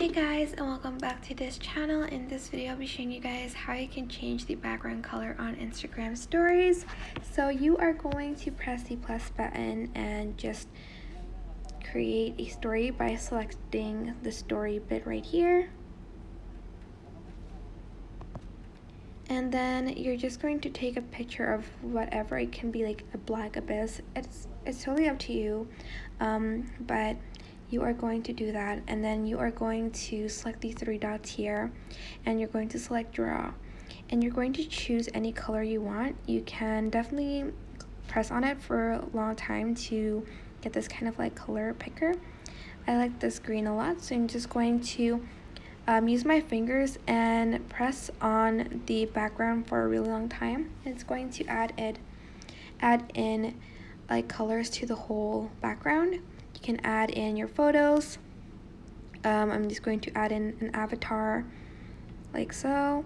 Hey guys, and welcome back to this channel. In this video I'll be showing you guys how you can change the background color on Instagram stories. So you are going to press the plus button and just create a story by selecting the story bit right here. And then you're just going to take a picture of whatever. It can be like a black abyss. It's totally up to you, but you are going to do that, and then you are going to select the three dots here, and you're going to select draw, and you're going to choose any color you want. You can definitely press on it for a long time to get this kind of like color picker. I like this green a lot, so I'm just going to use my fingers and press on the background for a really long time. It's going to add in like colors to the whole background. You can add in your photos. I'm just going to add in an avatar like so.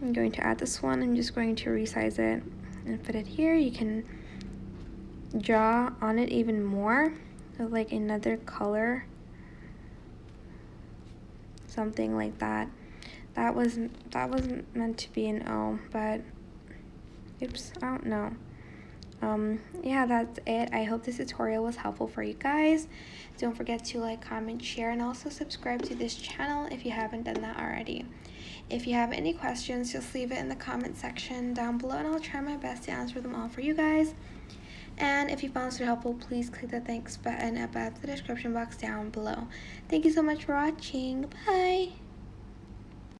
I'm going to add this one. I'm just going to resize it and fit it here. You can draw on it even more, so like another color, something like that. That wasn't meant to be an O, but oops, I don't know. Yeah, that's it. I hope this tutorial was helpful for you guys. Don't forget to like, comment, share, and also subscribe to this channel if you haven't done that already. If you have any questions, just leave it in the comment section down below, and I'll try my best to answer them all for you guys. And if you found this helpful, please click the thanks button above the description box down below. Thank you so much for watching. Bye!